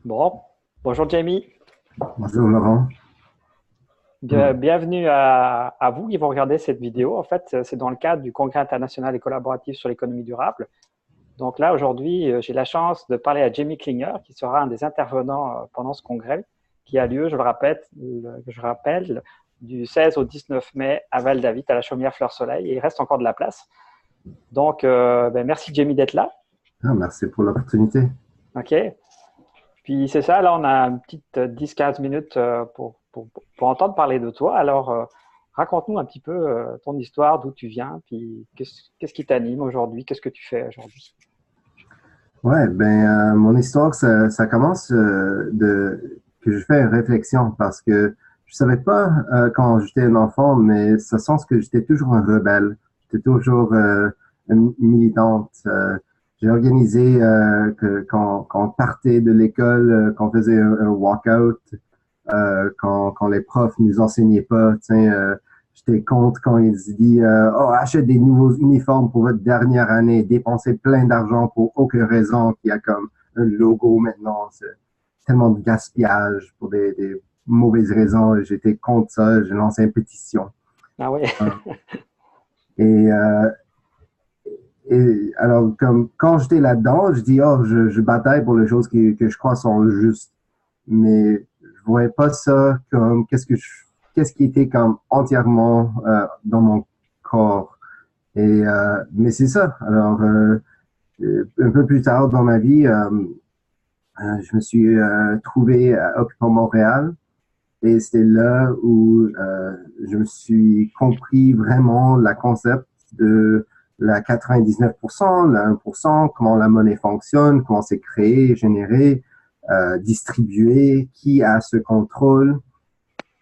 Bon, bonjour Jamie. Bonjour Laurent. Hmm. Bienvenue à vous qui vont regarder cette vidéo. En fait, c'est dans le cadre du Congrès international et collaboratif sur l'économie durable. Donc là, aujourd'hui, j'ai la chance de parler à Jamie Klinger, qui sera un des intervenants pendant ce congrès, qui a lieu, je le rappelle, du 16 au 19 mai à Val-David, à la Chaumière-Fleur-Soleil. Et il reste encore de la place. Donc, merci Jamie d'être là. Merci pour l'opportunité. OK. Puis c'est ça, là, on a une petite 10-15 minutes pour entendre parler de toi. Alors, raconte-nous un petit peu ton histoire, d'où tu viens, puis qu'est-ce qui t'anime aujourd'hui, qu'est-ce que tu fais aujourd'hui. Ouais, mon histoire, ça commence que je fais une réflexion parce que je savais pas quand j'étais un enfant, mais ça sent que j'étais toujours un rebelle. J'étais toujours une militante. J'ai organisé quand on partait de l'école, qu'on faisait un walkout, quand les profs nous enseignaient pas, j'étais contre quand ils disent oh, achète des nouveaux uniformes pour votre dernière année, dépensez plein d'argent pour aucune raison, qu'il y a comme un logo maintenant. C'est tellement de gaspillage pour des mauvaises raisons. J'étais contre ça, j'ai lancé une pétition. Ah oui, Euh, Et, euh, et alors, comme quand j'étais là-dedans, je dis, oh, je bataille pour les choses que je crois sont justes. Mais je voyais pas ça comme qu'est-ce qui était comme entièrement dans mon corps. Mais c'est ça. Alors, un peu plus tard dans ma vie, je me suis trouvé à Occupant Montréal. Et c'était là où je me suis compris vraiment le concept de la 99%, la 1%, comment la monnaie fonctionne, comment c'est créé, généré, distribué, qui a ce contrôle.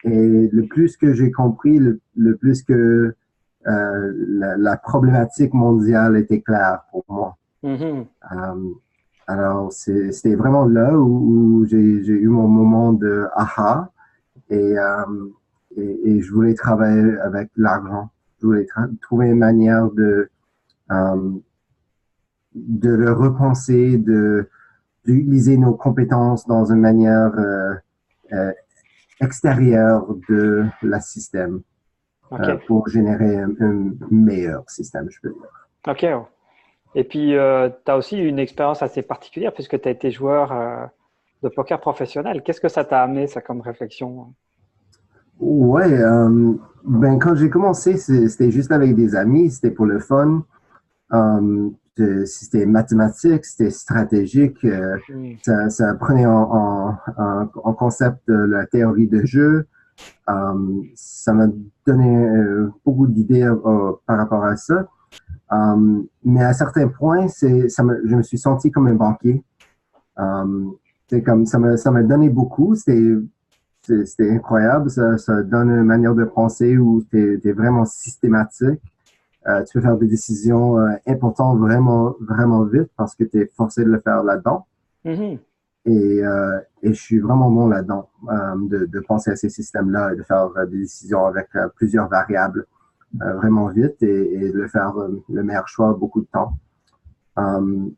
Et le plus que j'ai compris, le plus que la problématique mondiale était claire pour moi. mhm. Euh, alors, c'était vraiment là où j'ai eu mon moment de aha et, euh, et je voulais travailler avec l'argent. Je voulais trouver une manière euh, de le repenser, d'utiliser nos compétences dans une manière euh, extérieure de la système OK, pour générer un meilleur système, je peux dire. OK. Oh. Et puis, tu as aussi une expérience assez particulière puisque tu as été joueur de poker professionnel. Qu'est-ce que ça t'a amené, ça, comme réflexion? Ouais, quand j'ai commencé, c'était juste avec des amis, c'était pour le fun. C'était mathématique, c'était stratégique. Hmm. Ça prenait en concept la théorie de jeu. Ça m'a donné beaucoup d'idées par rapport à ça. Mais à certains points, je me suis senti comme un banquier. Euh, c'est comme ça m'a donné beaucoup. C'était incroyable. Ça donne une manière de penser où t'es vraiment systématique. Tu peux faire des décisions importantes vraiment, vraiment vite parce que tu es forcé de le faire là-dedans. Mhm. Et je suis vraiment bon là-dedans, de penser à ces systèmes-là et de faire des décisions avec plusieurs variables vraiment vite et de le faire le meilleur choix beaucoup de temps.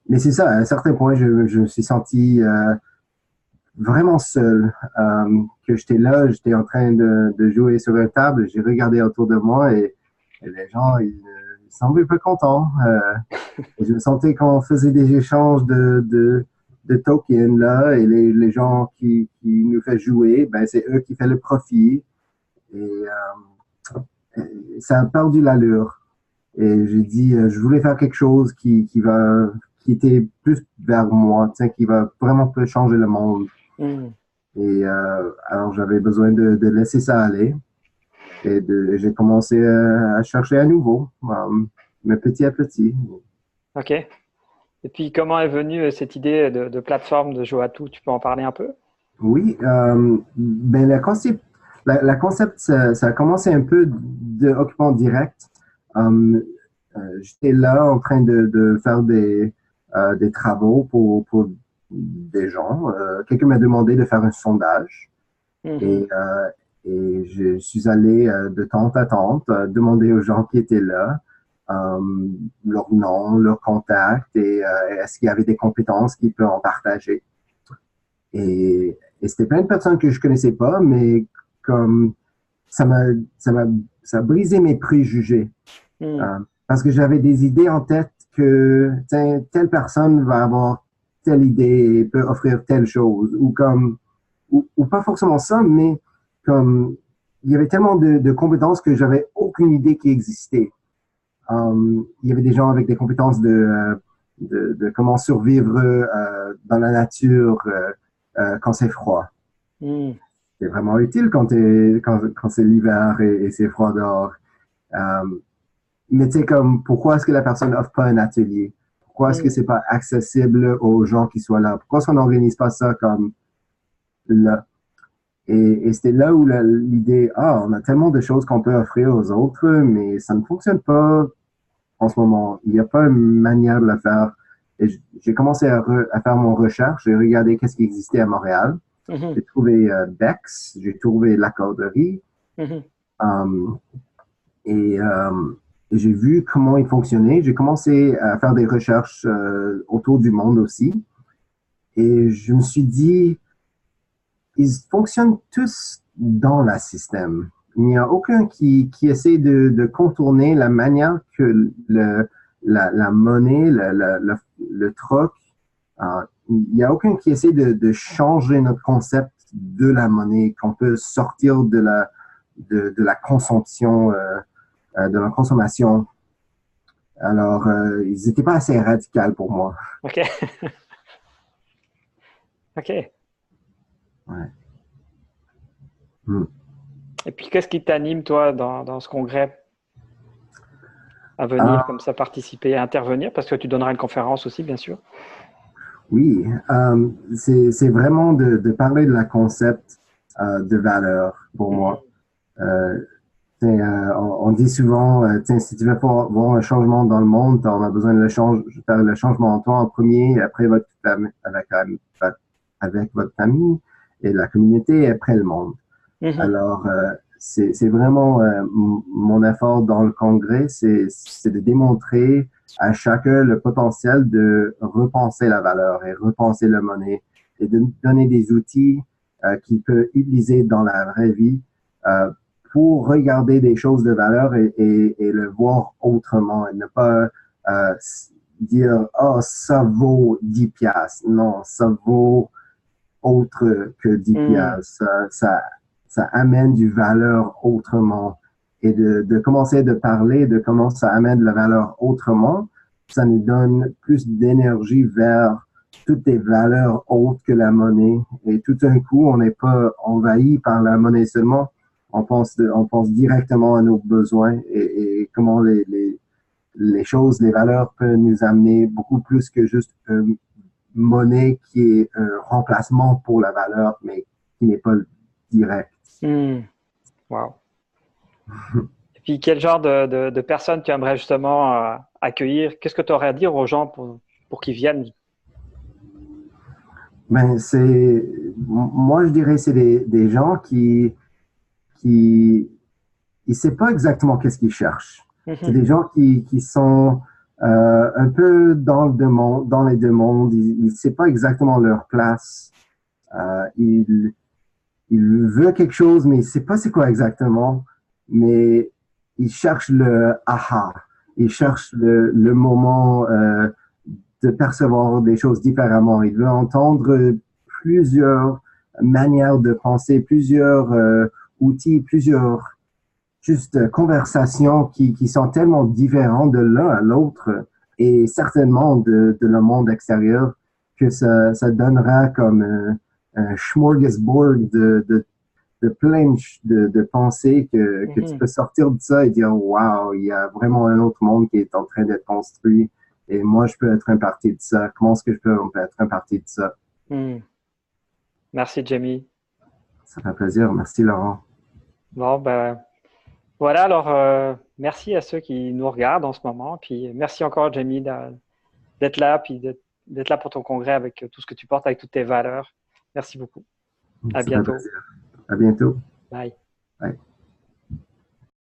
Mais c'est ça, à un certain point, je me suis senti vraiment seul, que j'étais là, j'étais en train de jouer sur une table, j'ai regardé autour de moi et les gens, ils semblaient pas contents. Et je me sentais qu'on faisait des échanges de tokens là, et les gens qui nous fait jouer, ben, c'est eux qui font le profit. Et ça a perdu l'allure. Et j'ai dit, je voulais faire quelque chose qui était plus vers moi, qui va vraiment peut changer le monde. Hmm. Alors j'avais besoin de laisser ça aller. J'ai commencé à chercher à nouveau, mais petit à petit. OK. Et puis, comment est venue cette idée de plateforme de jeu à tout? Tu peux en parler un peu? Oui, la concept, ça a commencé un peu de occupant direct. J'étais là en train de faire des travaux pour des gens. Quelqu'un m'a demandé de faire un sondage Mhm. et, je suis allé de temps à temps demander aux gens qui étaient là euh, leur nom, leur contact et est-ce qu'il y avait des compétences qu'ils peuvent en partager. et c'était plein de personnes que je connaissais pas, mais comme ça m'a, ça a brisé mes préjugés. Hmm. Parce que j'avais des idées en tête que tiens, telle personne va avoir telle idée et peut offrir telle chose, ou comme, ou pas forcément ça, mais comme il y avait tellement de compétences que j'avais aucune idée qui existait. Il y avait des gens avec des compétences de comment survivre dans la nature quand c'est froid. Hmm. C'est vraiment utile quand c'est l'hiver et c'est froid dehors. Euh, mais tu sais, comme, pourquoi est-ce que la personne n'offre pas un atelier? Pourquoi est-ce que Hmm. c'est pas accessible aux gens qui soient là? Pourquoi est-ce qu'on n'organise pas ça comme là? Et c'était là où l'idée, ah, on a tellement de choses qu'on peut offrir aux autres, mais ça ne fonctionne pas en ce moment. Il n'y a pas une manière de le faire. Et j'ai commencé à faire mon recherche. J'ai regardé qu'est-ce qui existait à Montréal. Mhm. J'ai trouvé Bex, j'ai trouvé l'accorderie. Mhm. Um, et j'ai vu comment il fonctionnait. J'ai commencé à faire des recherches autour du monde aussi. Et je me suis dit, ils fonctionnent tous dans le système. Il n'y a aucun qui essaie de contourner la manière que la monnaie, le troc, il n'y a aucun qui essaie de changer notre concept de la monnaie, qu'on peut sortir de la consomption, de la consommation. Alors, ils n'étaient pas assez radicaux pour moi. OK. OK. Ouais. Hmm. Et puis, qu'est-ce qui t'anime, toi, dans ce congrès à venir, Ah, comme ça, participer, à intervenir? Parce que tu donneras une conférence aussi, bien sûr. oui, c'est vraiment de parler de la concept de valeur pour moi. Mhm. Euh, on dit souvent, si tu veux voir un changement dans le monde, on a besoin de faire le changement en toi en premier, après avec votre famille et la communauté, et après le monde. Mhm. Alors, c'est vraiment mon effort dans le congrès, c'est de démontrer à chacun le potentiel de repenser la valeur et repenser la monnaie et de donner des outils qu'il peut utiliser dans la vraie vie euh, pour regarder des choses de valeur et le voir autrement et ne pas dire, oh, ça vaut 10 piastres. Non, ça vaut autre que 10 Mhm. piastres. Ça amène du valeur autrement. Et de commencer de parler de comment ça amène de la valeur autrement, ça nous donne plus d'énergie vers toutes les valeurs autres que la monnaie. Et tout d'un coup, on n'est pas envahi par la monnaie seulement. On pense directement à nos besoins et comment les choses, les valeurs peuvent nous amener beaucoup plus que juste monnaie qui est un remplacement pour la valeur, mais qui n'est pas direct. Mhm. Wow. Et puis, quel genre de personnes tu aimerais justement accueillir? Qu'est-ce que tu aurais à dire aux gens pour qu'ils viennent? Ben, moi, je dirais, c'est des gens qui, ils savent pas exactement qu'est-ce qu'ils cherchent. C'est Mhm. des gens qui sont un peu dans les deux mondes. Ils ne savent pas exactement leur place. Ils il veut quelque chose, mais il ne sait pas c'est quoi exactement. Mais il cherche le aha. Il cherche le moment de percevoir des choses différemment. Il veut entendre plusieurs manières de penser, plusieurs outils, plusieurs juste conversations qui sont tellement différentes de l'un à l'autre et certainement de le monde extérieur que ça donnera comme un smorgasbord de plein de pensées que tu Mhm. peux sortir de ça et dire, wow, il y a vraiment un autre monde qui est en train d'être construit et moi, je peux être un partie de ça. Comment est-ce que on peut être un partie de ça? Mhm. Merci, Jamie. Ça fait plaisir. Merci, Laurent. Bon, ben, voilà, alors merci à ceux qui nous regardent en ce moment. Puis merci encore, Jamie, d'être là, puis d'être là pour ton congrès avec tout ce que tu portes, avec toutes tes valeurs. Merci beaucoup. À Ça fait bientôt. plaisir. À bientôt. Bye. Bye.